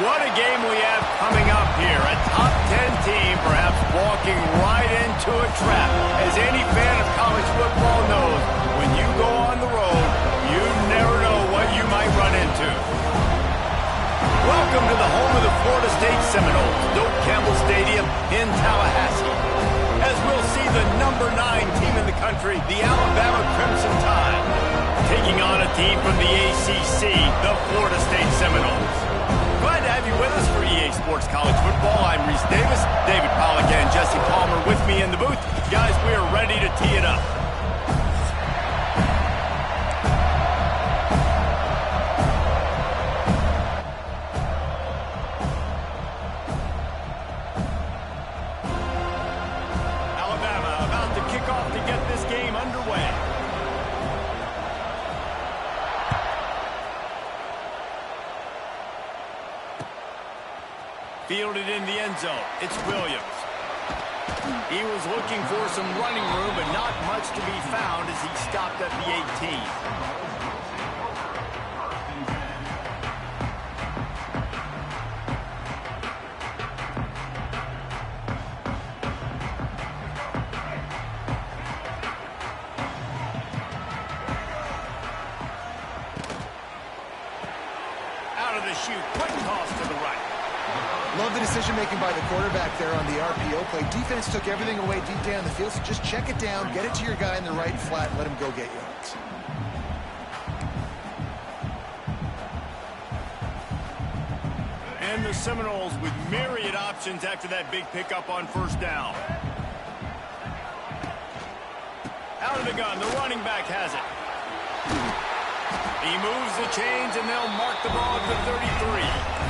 What a game we have coming up here. A top 10 team perhaps walking right into a trap. As any fan of college football knows, when you go on the road, you never know what you might run into. Welcome to the home of the Florida State Seminoles, Doak Campbell Stadium in Tallahassee. As we'll see the number 9 team in the country, the Alabama Crimson Tide, taking on a team from the ACC, the Florida State Seminoles. Glad to have you with us for EA Sports College Football. I'm Reese Davis, David Pollack and Jesse Palmer with me in the booth. Guys, we are ready to tee it up. Alabama about to kick off to get this game underway. Fielded in the end zone. It's Williams. He was looking for some running room, but not much to be found as he stopped at the 18. Out of the chute, quick toss to the right. Love the decision-making by the quarterback there on the RPO play. Defense took everything away deep down the field, so just check it down, get it to your guy in the right flat, and let him go get yards. And the Seminoles with myriad options after that big pickup on first down. Out of the gun, the running back has it. He moves the chains, and they'll mark the ball at the 33.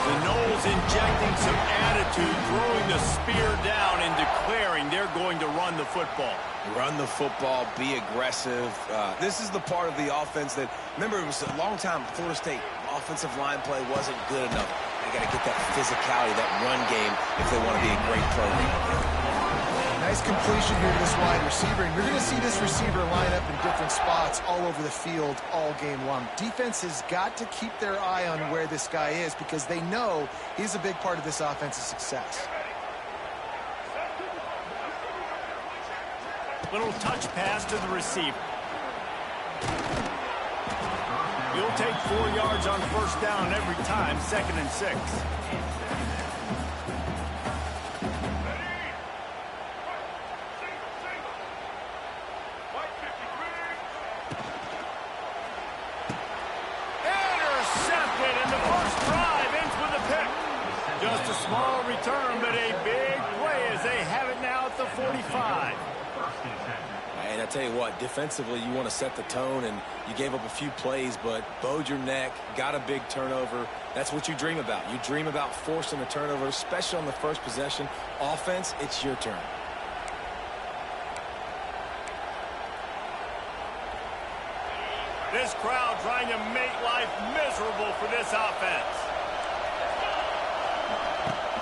The Knowles injecting some attitude, throwing the spear down and declaring they're going to run the football. Run the football, be aggressive. This is the part of the offense that, remember, it was a long time, Florida State offensive line play wasn't good enough. They got to get that physicality, that run game, if they want to be a great program. Nice completion here to this wide receiver, and you're going to see this receiver line up in different spots all over the field all game long. Defense has got to keep their eye on where this guy is because they know he's a big part of this offense's success. Little touch pass to the receiver. You'll take 4 yards on first down every time, 2nd and 6. Intercepted, and the first drive ends with a pick. Just a small return, but a big play as they have it now at the 45. And I tell you what, defensively, you want to set the tone, and you gave up a few plays, but bowed your neck, got a big turnover. That's what you dream about. You dream about forcing a turnover, especially on the first possession. Offense, it's your turn. This crowd trying to make life miserable for this offense.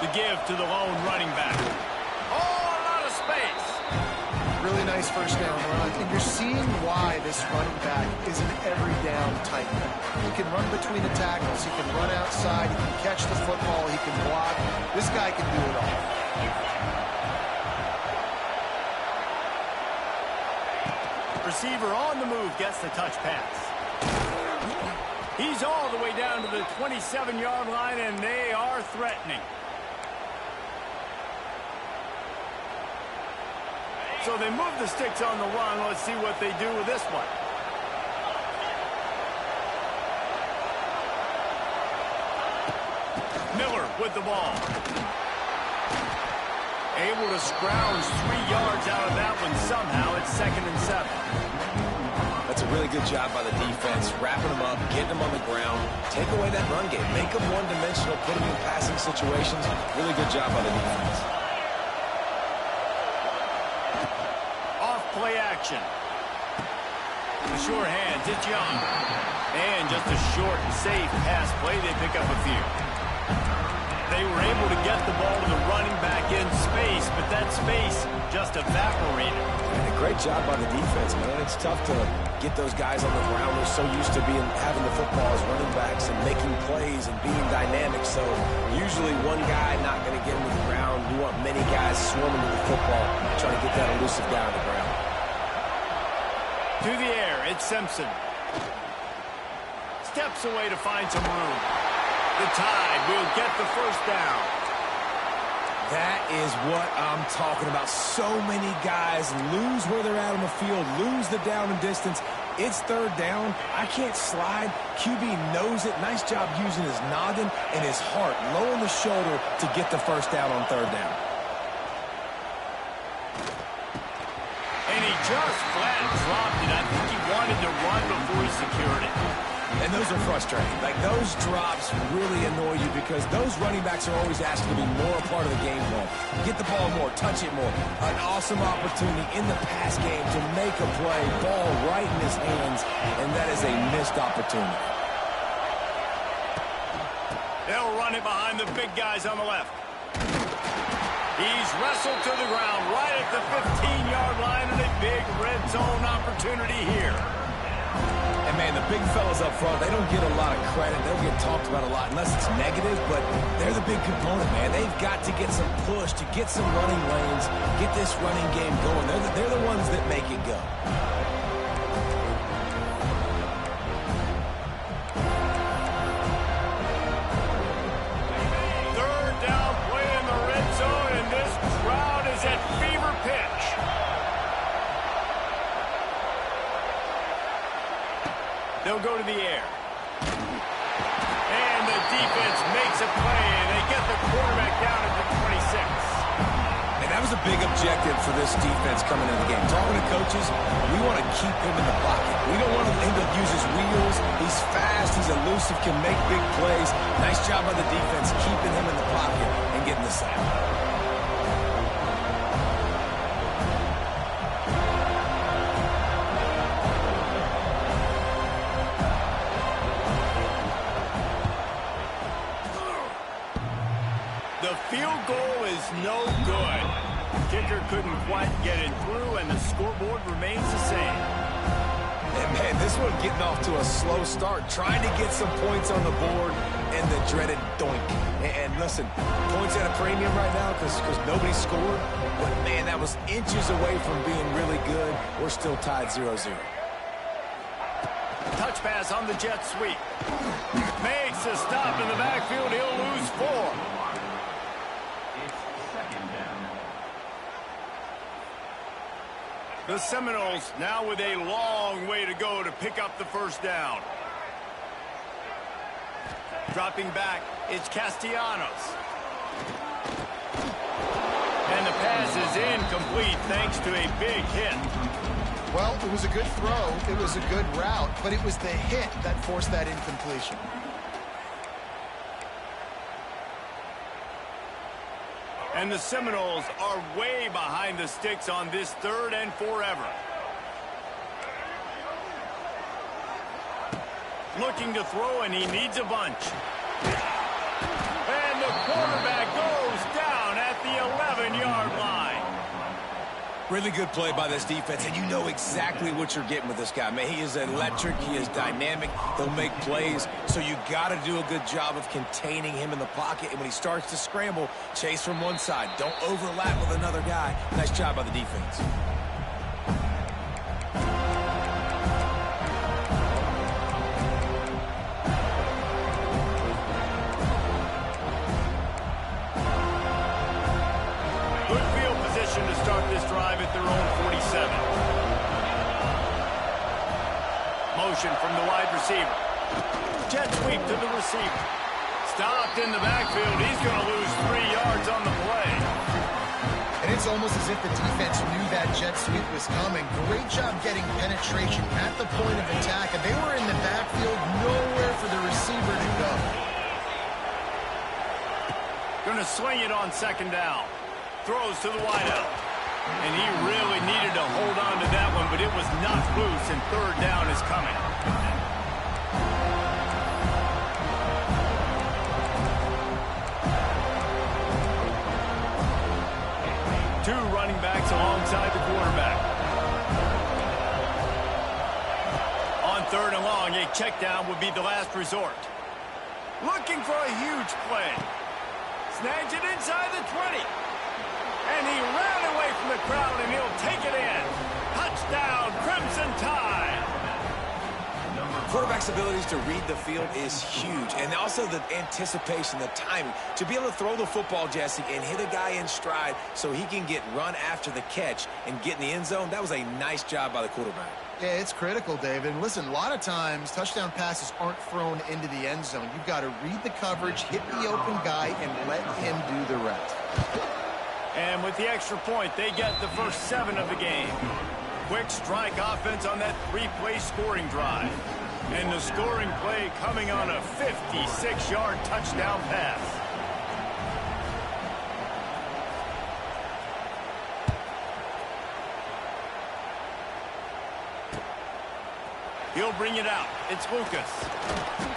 The give to the lone running back. Oh, a lot of space. Really nice first down run, and you're seeing why this running back is an every down type back. He can run between the tackles, he can run outside, he can catch the football, he can block. This guy can do it all. Receiver on the move gets the touch pass. He's all the way down to the 27-yard line, and they are threatening. So they move the sticks on the run. Let's see what they do with this one. Miller with the ball. Able to scrounge 3 yards out of that one somehow. It's 2nd and 7. That's a really good job by the defense, wrapping them up, getting them on the ground, take away that run game, make them one-dimensional, put them in passing situations. Really good job by the defense. Play action. The sure hands, it's Young. And just a short and safe pass play, they pick up a few. They were able to get the ball to the running back in space, but that space just evaporated. And a great job by the defense, man. It's tough to get those guys on the ground. They're so used to having the football as running backs and making plays and being dynamic. So usually one guy not going to get him to the ground. You want many guys swarming to the football, trying to get that elusive guy on the ground. To the air, it's Simpson. Steps away to find some room. The Tide will get the first down. That is what I'm talking about. So many guys lose where they're at on the field, lose the down and distance. It's 3rd down. I can't slide. QB knows it. Nice job using his noggin and his heart, low on the shoulder to get the first down on 3rd down. And he just flat dropped it. I think he wanted to run before he secured it. And those are frustrating. Like, those drops really annoy you because those running backs are always asked to be more a part of the game plan. Get the ball more, touch it more. An awesome opportunity in the pass game to make a play, ball right in his hands, and that is a missed opportunity. They'll run it behind the big guys on the left. He's wrestled to the ground right at the 15-yard line, and a big red zone opportunity here. And, man, the big fellas up front, they don't get a lot of credit. They don't get talked about a lot unless it's negative, but they're the big component, man. They've got to get some push, to get some running lanes, get this running game going. They're the ones that make it go. Third down play in the red zone, and this crowd is at fever pitch. They'll go to the air. And the defense makes a play, and they get the quarterback down at the 26. And that was a big objective for this defense coming into the game. Talking to coaches, we want to keep him in the pocket. We don't want him to use his wheels. He's fast, he's elusive, can make big plays. Nice job by the defense keeping him in the pocket and getting the sack. The field goal is no good. Kicker couldn't quite get it through, and the scoreboard remains the same. And, man, this one getting off to a slow start, trying to get some points on the board, and the dreaded doink. And listen, points at a premium right now because nobody scored. But, man, that was inches away from being really good. We're still tied 0-0. Touch pass on the jet sweep. Makes a stop in the backfield. He'll lose 4. The Seminoles now with a long way to go to pick up the first down. Dropping back, it's Castellanos. And the pass is incomplete thanks to a big hit. Well, it was a good throw. It was a good route, but it was the hit that forced that incompletion. And the Seminoles are way behind the sticks on this 3rd and forever. Looking to throw, and he needs a bunch. And the quarterback goes down at the 11-yard line. Really good play by this defense, and you know exactly what you're getting with this guy. Man, he is electric, he is dynamic, he'll make plays, so you got to do a good job of containing him in the pocket, and when he starts to scramble, chase from one side. Don't overlap with another guy. Nice job by the defense. To start this drive at their own 47. Motion from the wide receiver. Jet sweep to the receiver. Stopped in the backfield. He's going to lose 3 yards on the play. And it's almost as if the defense knew that jet sweep was coming. Great job getting penetration at the point of attack. And they were in the backfield, nowhere for the receiver to go. Going to swing it on 2nd down. Throws to the wideout. And he really needed to hold on to that one, but it was knocked loose, and 3rd down is coming. Two running backs alongside the quarterback. On 3rd and long, a check down would be the last resort. Looking for a huge play. Snags it inside the 20. And he ran away from the crowd, and he'll take it in. Touchdown, Crimson Tide. Quarterback's abilities to read the field is huge, and also the anticipation, the timing. To be able to throw the football, Jesse, and hit a guy in stride so he can get run after the catch and get in the end zone, that was a nice job by the quarterback. Yeah, it's critical, David. And listen, a lot of times touchdown passes aren't thrown into the end zone. You've got to read the coverage, hit the open guy, and let him do the rest. And with the extra point, they get the first 7 of the game. Quick strike offense on that 3-play scoring drive. And the scoring play coming on a 56-yard touchdown pass. He'll bring it out. It's Lucas.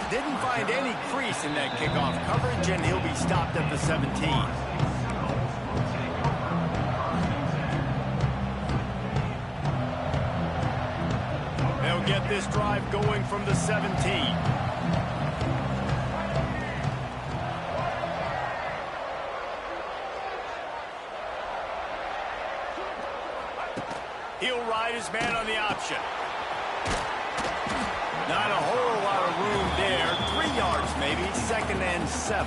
Didn't find any crease in that kickoff coverage, and he'll be stopped at the 17. Get this drive going from the 17. He'll ride his man on the option. Not a whole lot of room there. 3 yards maybe. 2nd and 7.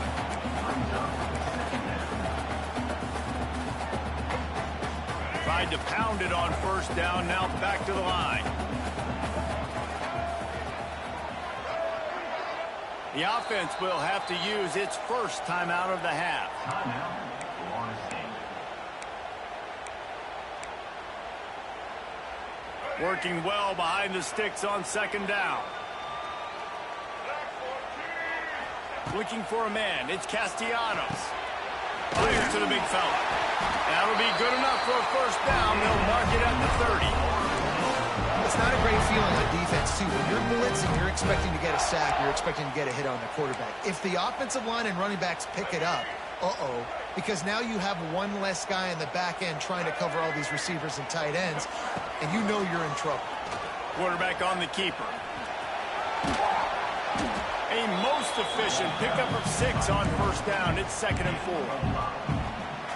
Tried to pound it on 1st down. Now back to the line. The offense will have to use its first timeout of the half. Working well behind the sticks on second down. Looking for a man. It's Castellanos. Fires to the big fella. That'll be good enough for a first down. They'll mark it at the 30. It's not a great feeling on defense, too. When you're blitzing, you're expecting to get a sack. You're expecting to get a hit on the quarterback. If the offensive line and running backs pick it up, because now you have one less guy in the back end trying to cover all these receivers and tight ends, and you know you're in trouble. Quarterback on the keeper. A most efficient pickup of 6 on first down. It's 2nd and 4.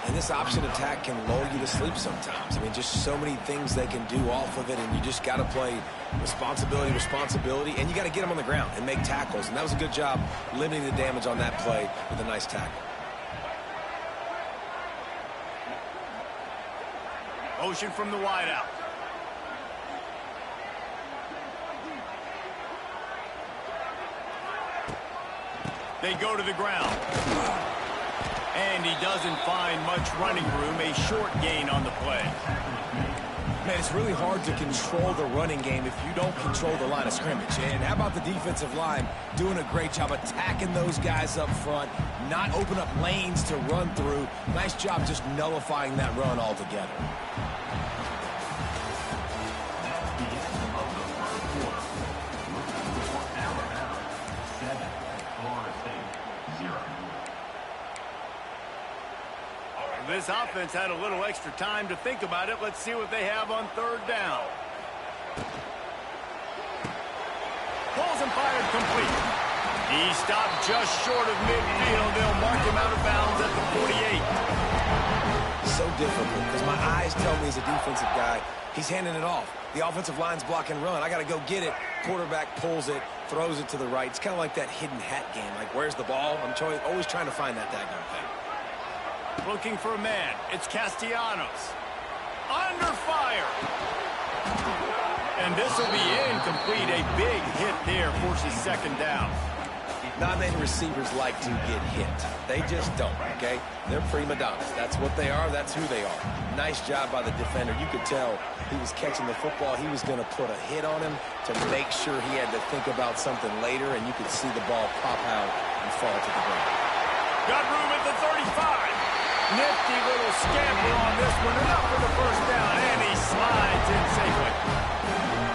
And this option attack can lull you to sleep sometimes. I mean, just so many things they can do off of it, and you just got to play responsibility, and you got to get them on the ground and make tackles. And that was a good job limiting the damage on that play with a nice tackle. Motion from the wideout. They go to the ground. And he doesn't find much running room. A short gain on the play. Man, it's really hard to control the running game if you don't control the line of scrimmage. And how about the defensive line doing a great job attacking those guys up front, not open up lanes to run through. Nice job just nullifying that run altogether. This offense had a little extra time to think about it. Let's see what they have on third down. Pulls and fired complete. He stopped just short of midfield. They'll mark him out of bounds at the 48. So difficult because my eyes tell me as a defensive guy, he's handing it off. The offensive line's block and run. I got to go get it. Quarterback pulls it, throws it to the right. It's kind of like that hidden hat game. Like, where's the ball? I'm always trying to find that daggone thing. Looking for a man. It's Castellanos. Under fire. And this will be incomplete. A big hit there forces second down. Not many receivers like to get hit. They just don't, okay? They're prima donnas. That's what they are. That's who they are. Nice job by the defender. You could tell he was catching the football. He was going to put a hit on him to make sure he had to think about something later, and you could see the ball pop out and fall to the ground. Got room at the 35. Nifty little scamper on this one. Enough for the first down, and he slides in safely.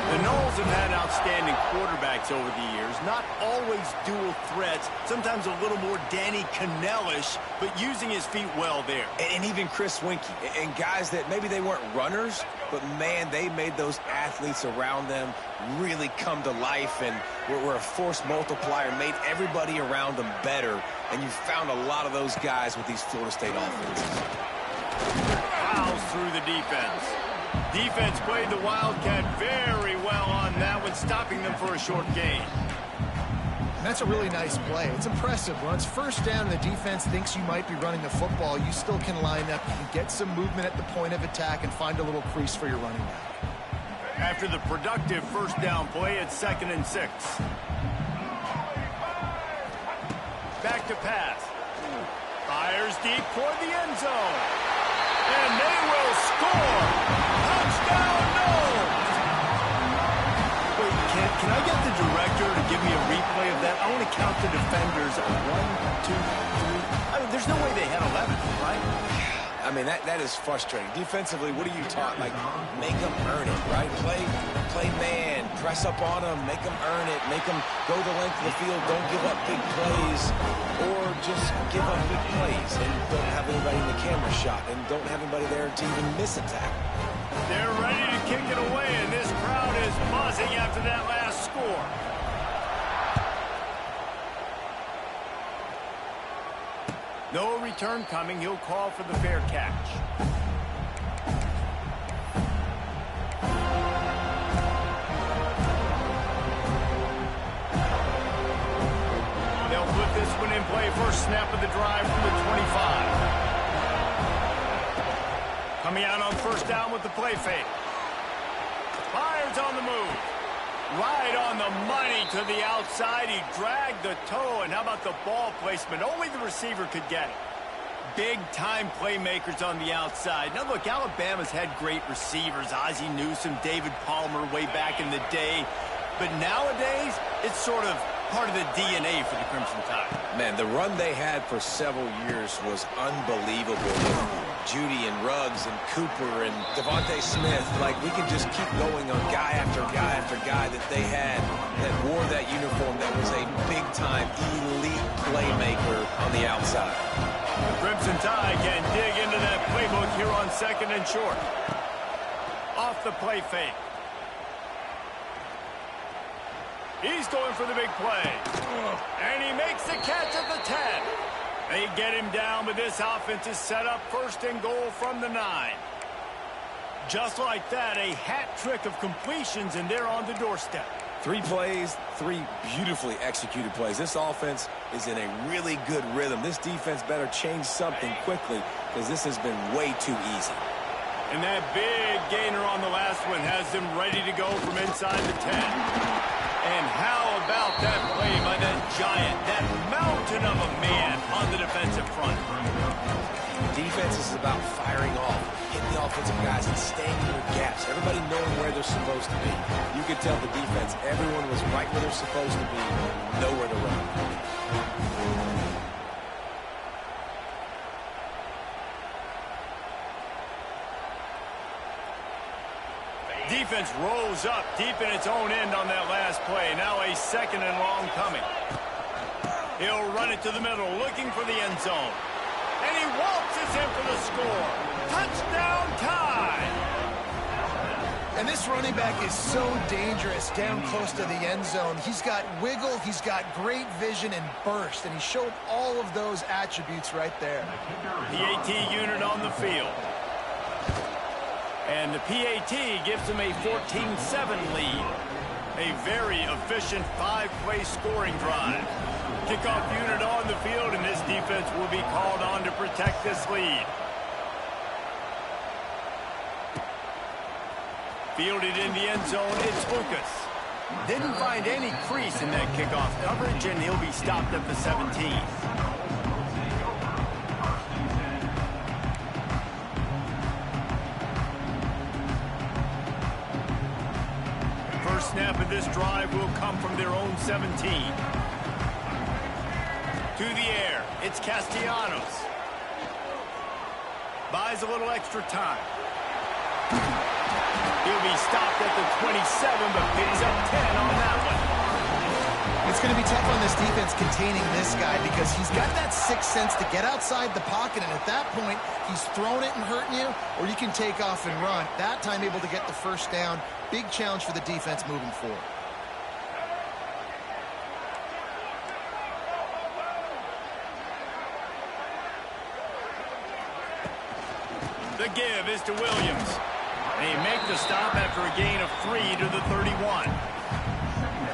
The Knowles have had outstanding quarterbacks over the years. Not always dual threats. Sometimes a little more Danny Cannell-ish, but using his feet well there. And even Chris Winkie. And guys that maybe they weren't runners, but, man, they made those athletes around them really come to life and were a force multiplier, made everybody around them better. And you found a lot of those guys with these Florida State offenses. Fouls through the defense. Defense played the Wildcat very well on that one, stopping them for a short gain. And that's a really nice play. It's impressive. When it's first down and the defense thinks you might be running the football, you still can line up. You can get some movement at the point of attack and find a little crease for your running back. After the productive first down play, it's 2nd and 6. Back to pass. Fires deep toward the end zone. And they will score. Touchdown, Knowles. Wait, can I get the director to give me a replay of that? I want to count the defenders. 1, 2, 3. I mean, there's no way they had 11, right? I mean, that is frustrating. Defensively, what are you taught? Like, make them earn it, right? Play man, press up on them, make them earn it, make them go the length of the field, don't give up big plays, or just give up big plays and don't have anybody in the camera shot and don't have anybody there to even miss a tackle. They're ready to kick it away, and this crowd is buzzing after that last score. No return coming. He'll call for the fair catch. They'll put this one in play. First snap of the drive from the 25. Coming out on first down with the play fake. Fires on the move. Right on the money to the outside. He dragged the toe, and how about the ball placement? Only the receiver could get it. big-time playmakers on the outside. Now, look, Alabama's had great receivers. Ozzie Newsome, David Palmer way back in the day. But nowadays, it's sort of part of the DNA for the Crimson Tide. Man, the run they had for several years was unbelievable with Judy and Ruggs and Cooper and Devontae Smith. Like, we can just keep going on guy after guy after guy that they had that wore that uniform that was a big-time elite playmaker on the outside. The Crimson Tide can dig into that playbook here on 2nd and short. Off the play fake. He's going for the big play. And he makes the catch at the 10. They get him down, but this offense is set up 1st and goal from the 9. Just like that, a hat trick of completions, and they're on the doorstep. 3 plays, 3 beautifully executed plays. This offense is in a really good rhythm. This defense better change something quickly because this has been way too easy. And that big gainer on the last one has them ready to go from inside the 10. And how about that play by that giant, that mountain of a man on the defensive front? Defense is about firing off, hitting the offensive guys and staying in their gaps. Everybody knowing where they're supposed to be. You could tell the defense, everyone was right where they're supposed to be, nowhere to run. Defense rolls up deep in its own end on that last play. Now a 2nd and long coming. He'll run it to the middle, looking for the end zone. And he waltzes in for the score. Touchdown Tide! And this running back is so dangerous down close to the end zone. He's got wiggle, he's got great vision and burst, and he showed all of those attributes right there. PAT unit on the field. And the PAT gives them a 14-7 lead. A very efficient 5-play scoring drive. Kickoff unit on the field, and this defense will be called on to protect this lead. Fielded in the end zone, it's Lucas. Didn't find any crease in that kickoff coverage, and he'll be stopped at the 17. First snap of this drive will come from their own 17. To the air, it's Castellanos. Buys a little extra time. He'll be stopped at the 27, but picks up 10 on that one. It's going to be tough on this defense containing this guy because he's got that sixth sense to get outside the pocket, and at that point, he's throwing it and hurting you, or you can take off and run. That time able to get the first down. Big challenge for the defense moving forward. The give is to Williams. They make the stop after a gain of 3 to the 31.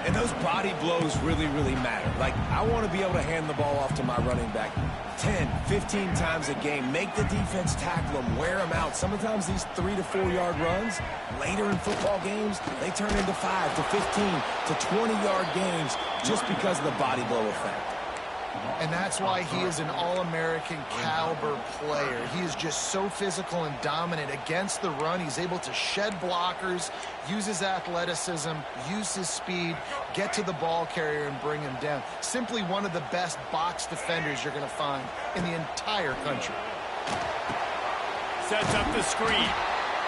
And those body blows really, really matter. Like, I want to be able to hand the ball off to my running back 10, 15 times a game. Make the defense tackle them, wear them out. Sometimes these 3 to 4 yard runs, later in football games, they turn into 5 to 15 to 20-yard gains just because of the body blow effect. And that's why he is an all-American caliber player. He is just so physical and dominant against the run. He's able to shed blockers, use his athleticism, use his speed, get to the ball carrier and bring him down. Simply one of the best box defenders you're going to find in the entire country. Sets up the screen.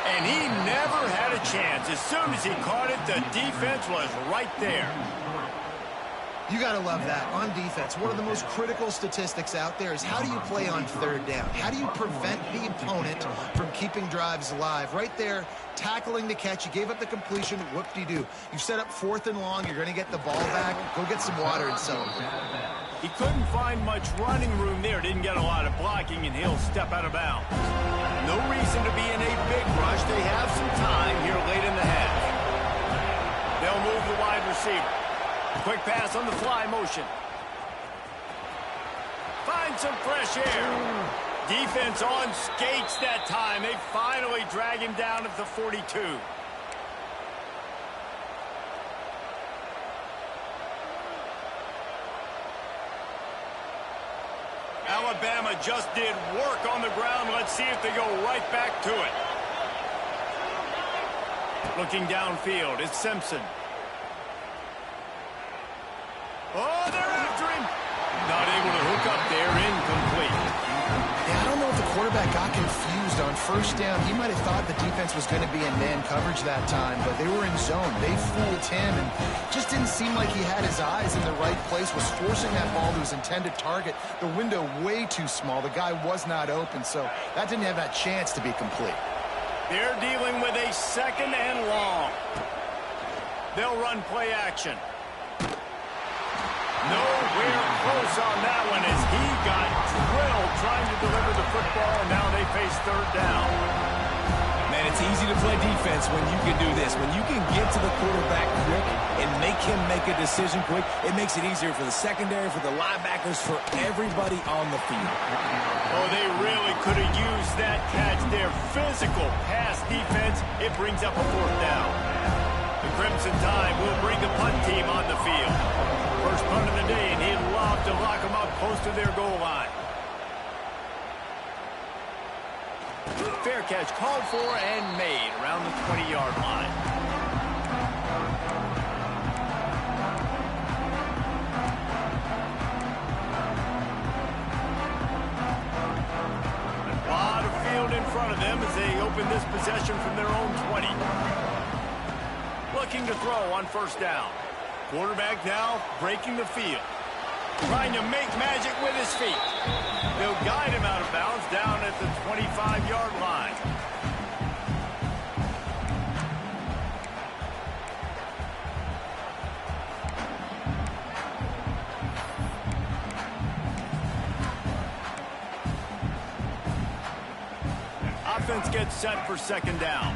And he never had a chance. As soon as he caught it, the defense was right there. You got to love that on defense. One of the most critical statistics out there is how do you play on third down? How do you prevent the opponent from keeping drives alive? Right there, tackling the catch. You gave up the completion. Whoop-de-doo. You set up 4th and long. You're going to get the ball back. Go get some water and celebrate. He couldn't find much running room there. Didn't get a lot of blocking, and he'll step out of bounds. No reason to be in a big rush. They have some time here late in the half. They'll move the wide receiver. Quick pass on the fly motion. Find some fresh air. Defense on skates that time. They finally drag him down at the 42. Alabama just did work on the ground. Let's see if they go right back to it. Looking downfield, it's Simpson. Oh, they're after him. Not able to hook up there, incomplete. Yeah, I don't know if the quarterback got confused on first down. He might have thought the defense was going to be in man coverage that time, but they were in zone. They fooled him and just didn't seem like he had his eyes in the right place, was forcing that ball to his intended target. The window way too small. The guy was not open, so that didn't have that chance to be complete. They're dealing with a second and long. They'll run play action. Nowhere close on that one as he got drilled trying to deliver the football, and now they face third down. Man, it's easy to play defense when you can do this. When you can get to the quarterback quick and make him make a decision quick, it makes it easier for the secondary, for the linebackers, for everybody on the field. Oh, they really could have used that catch there. Physical pass defense. It brings up a fourth down. The Crimson Tide will bring the punt team on the field. First punt of the day, and he'd love to lock them up close to their goal line. Fair catch called for and made around the 20-yard line. A lot of field in front of them as they open this possession from their own 20. Looking to throw on first down. Quarterback now breaking the field. Trying to make magic with his feet. They'll guide him out of bounds down at the 25-yard line. Offense gets set for second down.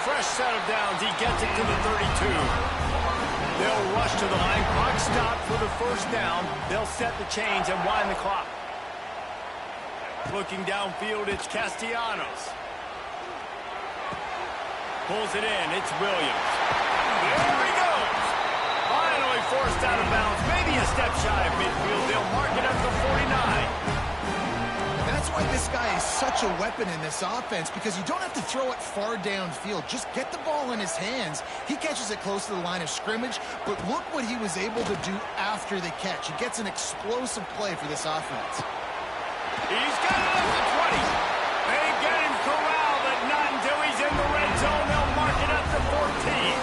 Fresh set of downs. He gets it to the 32. They'll rush to the line. Clock stop for the first down. They'll set the chains and wind the clock. Looking downfield, it's Castellanos. Pulls it in. It's Williams. There he goes. Finally forced out of bounds. Maybe a step shy of midfield. They'll mark it at the 49. That's why this guy is such a weapon in this offense, because you don't have to throw it far downfield. Just get the ball in his hands. He catches it close to the line of scrimmage, but look what he was able to do after the catch. He gets an explosive play for this offense. He's got it at the 20. They get him corralled, but not until he's in the red zone. They'll mark it at the 14.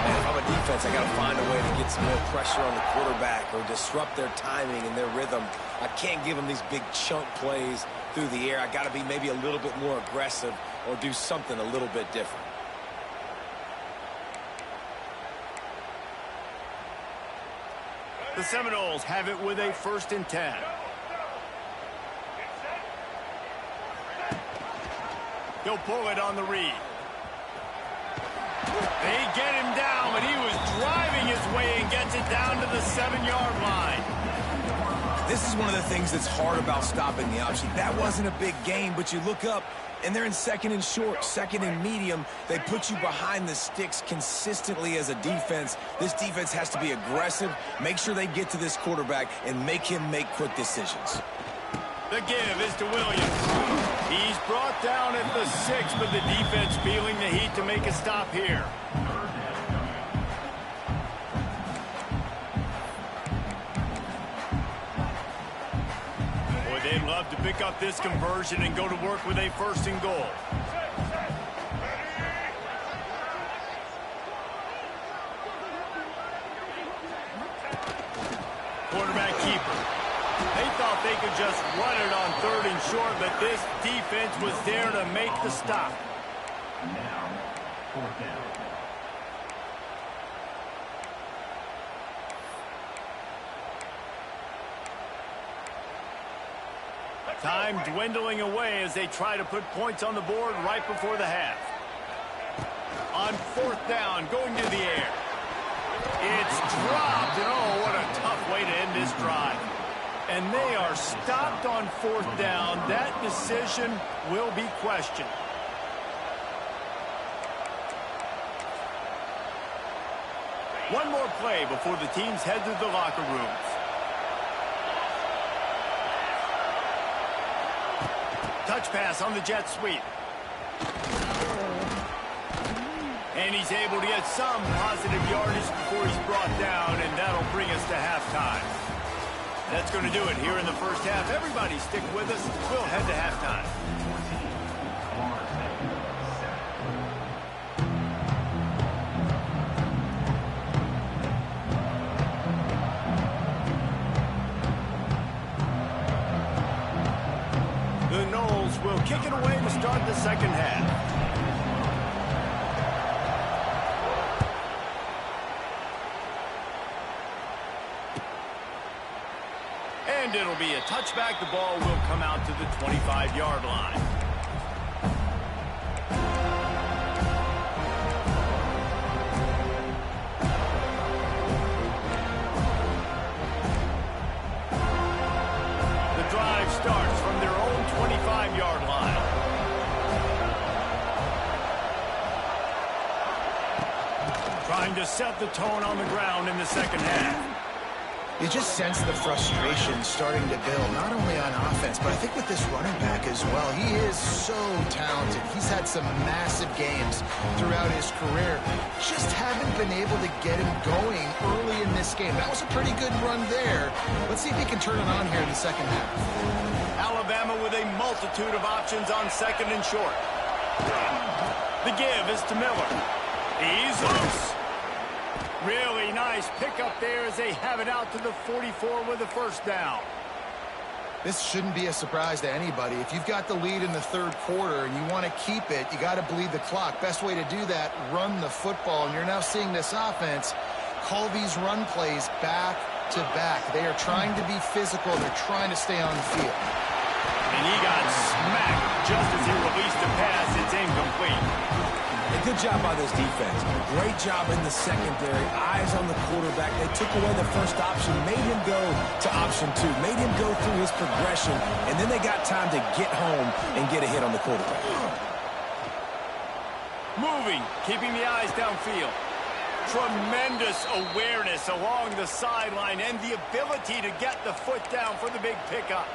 If I'm a defense, I got to find a way to get some more pressure on the quarterback or disrupt their timing and their rhythm. I can't give them these big chunk plays through the air. I got to be maybe a little bit more aggressive or do something a little bit different. The Seminoles have it with a 1st and 10. He'll pull it on the read. They get him down, but he was driving his way and gets it down to the 7-yard line. This is one of the things that's hard about stopping the option. That wasn't a big gain, but you look up, and they're in second and short, second and medium. They put you behind the sticks consistently as a defense. This defense has to be aggressive, make sure they get to this quarterback, and make him make quick decisions. The give is to Williams. He's brought down at the 6, but the defense feeling the heat to make a stop here. Boy, they'd love to pick up this conversion and go to work with a 1st and goal. Quarterback keeper. They thought they could just run it on 3rd and short, but this defense was there to make the stop. Now, 4th down. Time dwindling away as they try to put points on the board right before the half. On 4th down, going to the air. It's dropped, and oh, what a tough way to end this drive. And they are stopped on 4th down. That decision will be questioned. One more play before the teams head to the locker rooms. Touch pass on the jet sweep. And he's able to get some positive yardage before he's brought down, and that'll bring us to halftime. That's going to do it here in the first half. Everybody stick with us. We'll head to halftime. The Noles will kick it away to start the second half. And it'll be a touchback. The ball will come out to the 25-yard line. The drive starts from their own 25-yard line. Trying to set the tone on the ground in the second half. You just sense the frustration starting to build, not only on offense, but I think with this running back as well. He is so talented. He's had some massive games throughout his career. Just haven't been able to get him going early in this game. That was a pretty good run there. Let's see if he can turn it on here in the second half. Alabama with a multitude of options on second and short. The give is to Miller. He's loose. Really nice pickup there as they have it out to the 44 with a first down. This shouldn't be a surprise to anybody. If you've got the lead in the third quarter and you want to keep it, you got to bleed the clock. Best way to do that, run the football. And you're now seeing this offense call these run plays back to back. They are trying to be physical. They're trying to stay on the field. And he got smacked just as he released the pass. It's incomplete. A good job by this defense. Great job in the secondary. Eyes on the quarterback. They took away the first option, made him go to option 2, made him go through his progression, and then they got time to get home and get a hit on the quarterback. Moving, keeping the eyes downfield. Tremendous awareness along the sideline and the ability to get the foot down for the big pickup.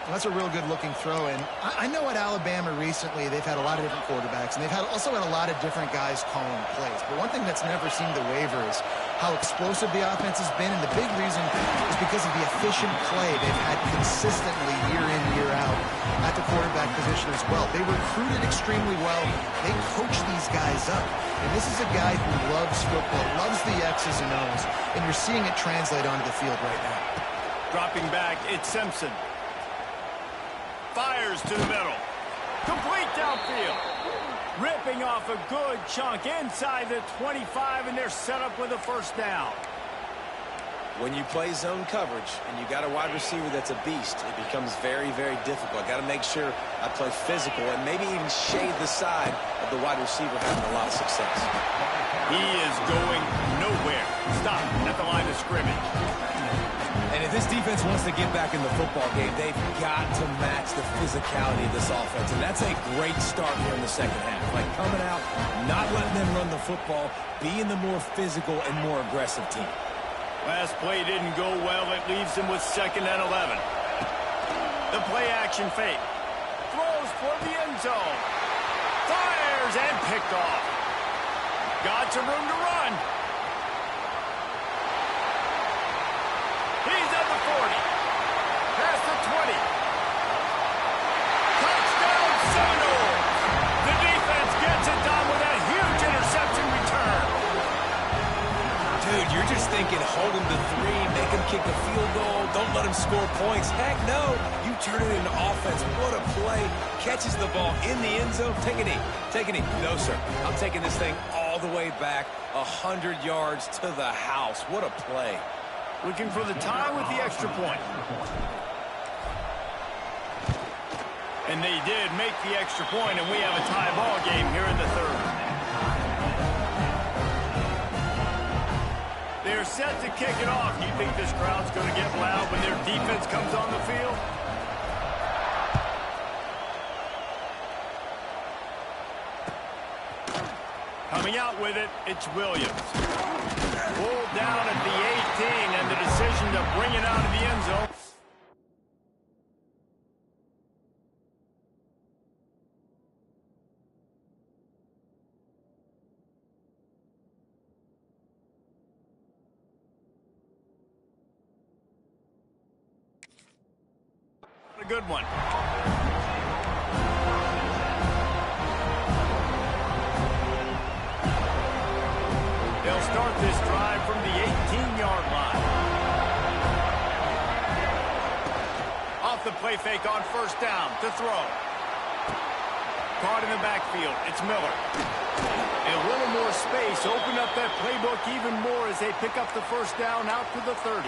Well, that's a real good-looking throw. And I know at Alabama recently they've had a lot of different quarterbacks, and they've also had a lot of different guys calling plays. But one thing that's never seemed to waver is how explosive the offense has been. And the big reason is because of the efficient play they've had consistently year in, year out at the quarterback position as well. They recruited extremely well. They coach these guys up. And this is a guy who loves football, loves the X's and O's, and you're seeing it translate onto the field right now. Dropping back, it's Simpson. Fires to the middle. Complete downfield. Ripping off a good chunk inside the 25, and they're set up with a first down. When you play zone coverage and you got a wide receiver that's a beast, it becomes very, very difficult. Got to make sure I play physical and maybe even shade the side of the wide receiver having a lot of success. He is going nowhere. Stop at the line of scrimmage. And if this defense wants to get back in the football game, they've got to match the physicality of this offense. And that's a great start here in the second half. Like coming out, not letting them run the football, being the more physical and more aggressive team. Last play didn't go well. It leaves him with 2nd and 11. The play action fake. Throws for the end zone. Fires and picked off. Got some room to run. He's at the 40. Past the 20. Touchdown Seminoles. The defense gets it done with a huge interception return. Dude, you're just thinking hold him to 3, make him kick a field goal, don't let him score points. Heck no. You turn it into offense. What a play. Catches the ball in the end zone. Take a knee. Take a knee. No, sir. I'm taking this thing all the way back 100 yards to the house. What a play. Looking for the tie with the extra point. And they did make the extra point, and we have a tie ball game here in the third. They're set to kick it off. Do you think this crowd's going to get loud when their defense comes on the field? Coming out with it, it's Williams. Pulled down at the 18, and the decision to bring it out of the end zone. A good one. They'll start this drive from the 18-yard line. Off the play fake on first down to throw. Caught in the backfield. It's Miller. And a little more space. Open up that playbook even more as they pick up the first down out to the 30.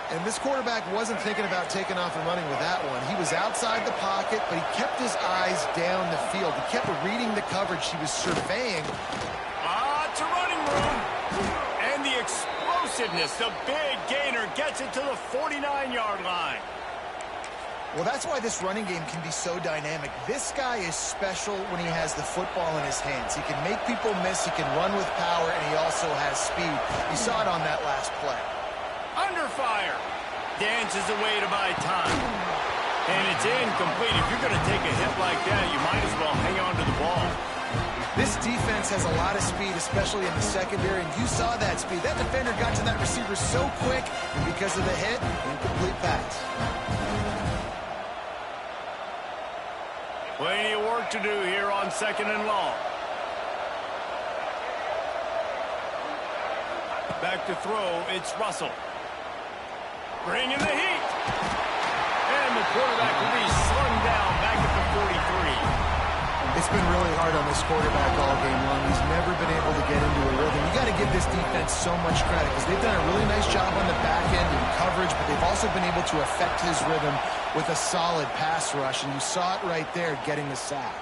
And this quarterback wasn't thinking about taking off and running with that one. He was outside the pocket, but he kept his eyes down the field. He kept reading the coverage. He was surveying. To running room. And the explosiveness. The big gainer gets it to the 49-yard line. Well, that's why this running game can be so dynamic. This guy is special when he has the football in his hands. He can make people miss. He can run with power, and he also has speed. You saw it on that last play. Under fire. Dances away to buy time. And it's incomplete. If you're going to take a hit like that, you might as well hang on to the ball. This defense has a lot of speed, especially in the secondary, and you saw that speed. That defender got to that receiver so quick, and because of the hit, incomplete pass. Plenty of work to do here on second and long. Back to throw, it's Russell. Bringing the heat. And the quarterback will be slung down back at the 43. It's been really hard on this quarterback all game long. He's never been able to get into a rhythm. You got to give this defense so much credit because they've done a really nice job on the back end in coverage, but they've also been able to affect his rhythm with a solid pass rush, and you saw it right there getting the sack.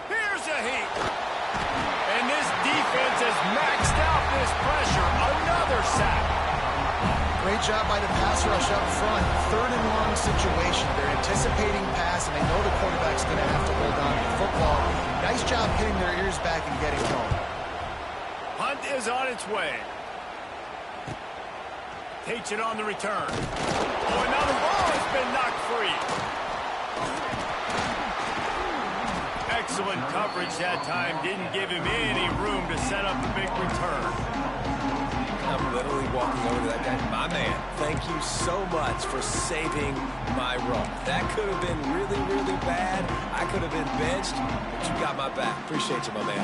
Here's a heat. And this defense has maxed out this pressure. Another sack. Great job by the pass rush up front. Third and long situation. They're anticipating pass, and they know the quarterback's going to have to hold on to the football. Nice job hitting their ears back and getting home. Hunt is on its way. Takes it on the return. Oh, another ball has been knocked free. Excellent coverage that time. Didn't give him any room to set up a big return. I'm literally walking over to that guy. My man, thank you so much for saving my run. That could have been really, really bad. I could have been benched, but you got my back. Appreciate you, my man.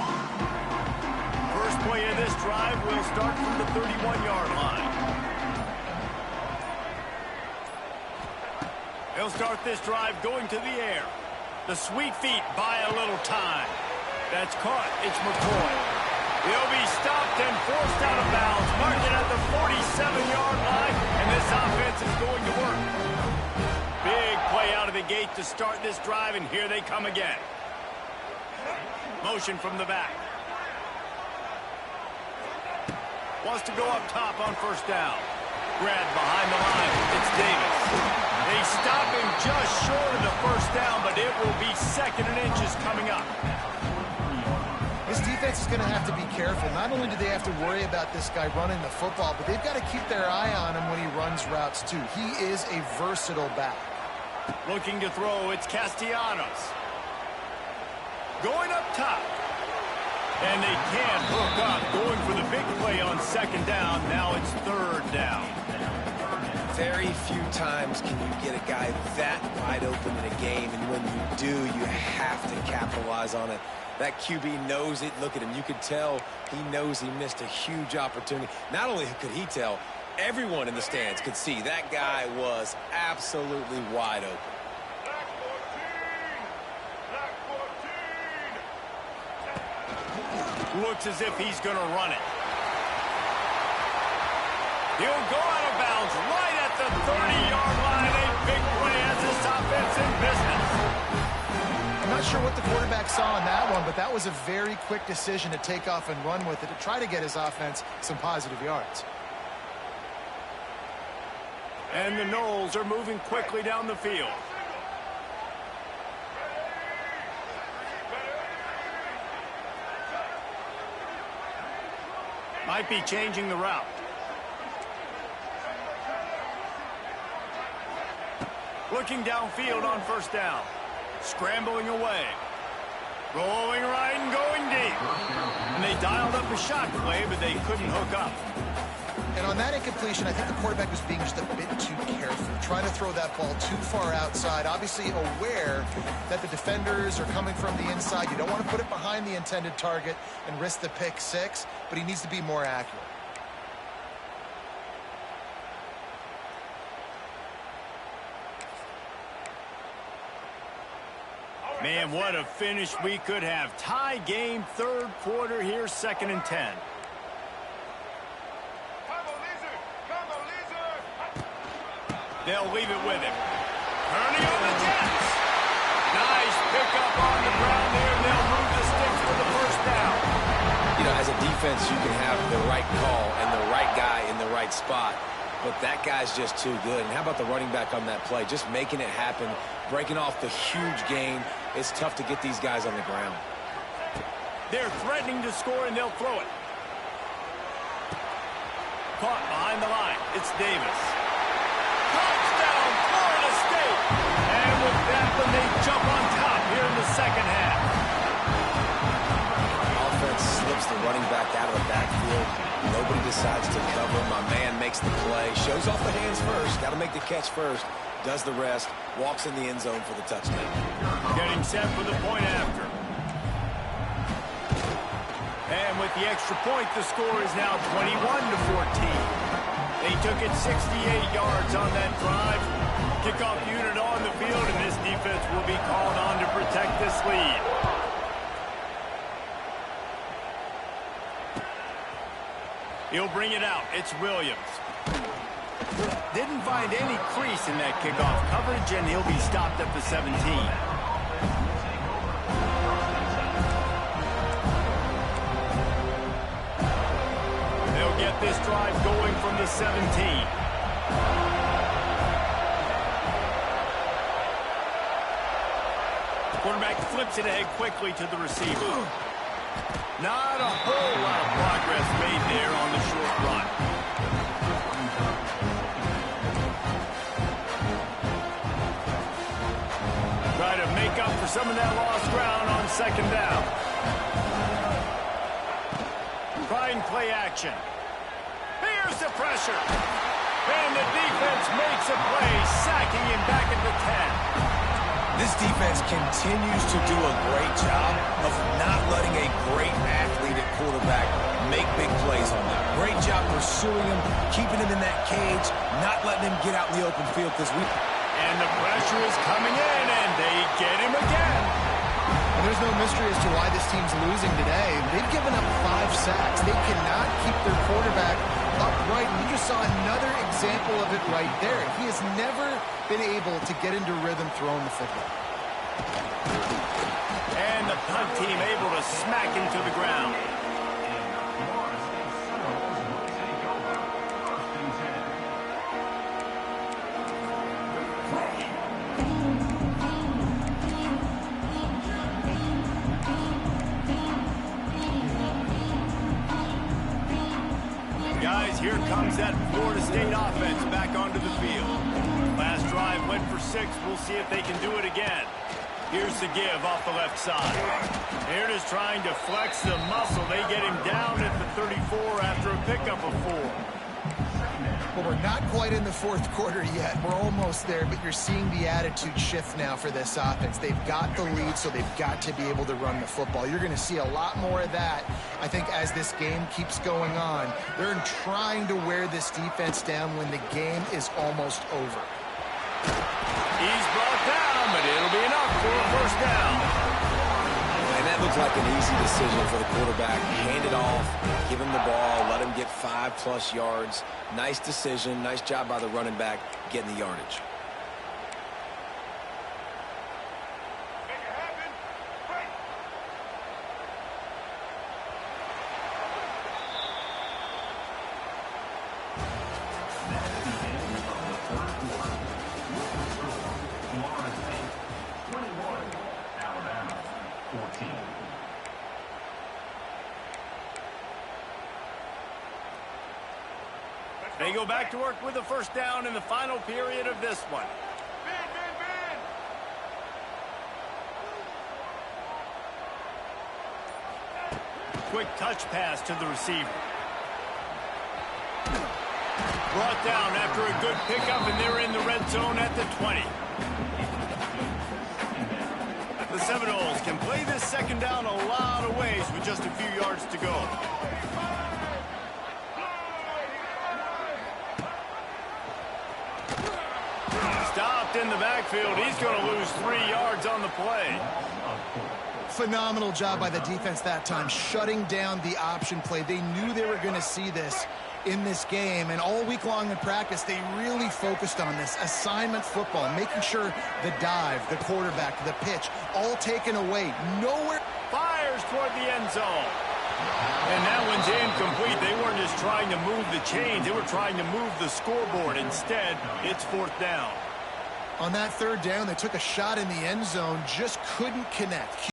First play of this drive will start from the 31-yard line. He'll start this drive going to the air. The sweet feet buy a little time. That's caught. It's McCoy. He'll be stopped and forced out of bounds. Marking at the 47-yard line, and this offense is going to work. Big play out of the gate to start this drive, and here they come again. Motion from the back. Wants to go up top on first down. Grab behind the line. It's Davis. They stop him just short of the first down, but it will be second and inches coming up. This defense is going to have to be careful. Not only do they have to worry about this guy running the football, but they've got to keep their eye on him when he runs routes too. He is a versatile back. Looking to throw, it's Castellanos. Going up top. And they can't hook up. Going for the big play on second down. Now it's third down. Very few times can you get a guy that wide open in a game, and when you do, you have to capitalize on it. That QB knows it. Look at him. You could tell he knows he missed a huge opportunity. Not only could he tell, everyone in the stands could see that guy was absolutely wide open. Looks as if he's going to run it. He'll go out of bounds right at the 30-yard line. A big play as this offense in business. I'm not sure what the quarterback saw on that one, but that was a very quick decision to take off and run with it to try to get his offense some positive yards. And the Knowles are moving quickly down the field. Might be changing the route. Looking downfield on first down. Scrambling away. Rolling right and going deep. And they dialed up a shot play, but they couldn't hook up. And on that incompletion, I think the quarterback was being just a bit too careful, trying to throw that ball too far outside, obviously aware that the defenders are coming from the inside. You don't want to put it behind the intended target and risk the pick six, but he needs to be more accurate. Man, what a finish we could have. Tie game, third quarter here, 2nd and 10. They'll leave it with him. Turning on the Jets. Nice pickup on the ground there. They'll move the sticks for the first down. You know, as a defense, you can have the right call and the right guy in the right spot. But that guy's just too good. And how about the running back on that play? Just making it happen, breaking off the huge gain. It's tough to get these guys on the ground. They're threatening to score, and they'll throw it. Caught behind the line. It's Davis. Touchdown, Florida State. And with that one, they jump on top here in the second half. Offense slips the running back out of the backfield. Nobody decides to cover. My man makes the play. Shows off the hands first. Got to make the catch first. Does the rest. Walks in the end zone for the touchdown. Getting set for the point after. And with the extra point, the score is now 21-14. They took it 68 yards on that drive. Kickoff unit on the field, and this defense will be called on to protect this lead. He'll bring it out. It's Williams. Didn't find any crease in that kickoff coverage, and he'll be stopped at the 17. They'll get this drive going from the 17. Quarterback flips it ahead quickly to the receiver. Not a whole lot of progress made there on the short run. Try to make up for some of that lost ground on second down. Trying play action. Here's the pressure. And the defense makes a play, sacking him back at the 10. This defense continues to do a great job of not letting a great athlete at quarterback make big plays on them. Great job pursuing him, keeping him in that cage, not letting him get out in the open field because we... And the pressure is coming in, and they get him again. And there's no mystery as to why this team's losing today. They've given up 5 sacks. They cannot keep their quarterback upright. And you just saw another example of it right there. He has never been able to get into rhythm throwing the football. And the punt team able to smack him to the ground. Guys, here comes that Florida State offense back onto the field. Last drive went for 6. We'll see if they can do it again. Here's the give off the left side. They're just trying to flex the muscle. They get him down at the 34 after a pickup of 4. Well, we're not quite in the fourth quarter yet. We're almost there, but you're seeing the attitude shift now for this offense. They've got the lead, so they've got to be able to run the football. You're going to see a lot more of that, I think, as this game keeps going on. They're trying to wear this defense down when the game is almost over. He's brought down, but it'll be enough for a first down. And that looks like an easy decision for the quarterback. Hand it off, give him the ball, let him get 5+ yards. Nice decision. Nice job by the running back getting the yardage. They go back to work with a first down in the final period of this one. Quick touch pass to the receiver. Brought down after a good pickup, and they're in the red zone at the 20. The Seminoles can play this second down a lot of ways with just a few yards to go. Stopped in the backfield. He's going to lose 3 yards on the play. Phenomenal job by the defense that time, shutting down the option play. They knew they were going to see this in this game, and all week long in practice, they really focused on this assignment football, making sure the dive, the quarterback, the pitch, all taken away. Nowhere. Fires toward the end zone. And that one's incomplete. They weren't just trying to move the chains. They were trying to move the scoreboard. Instead, it's 4th down. On that 3rd down, they took a shot in the end zone, just couldn't connect.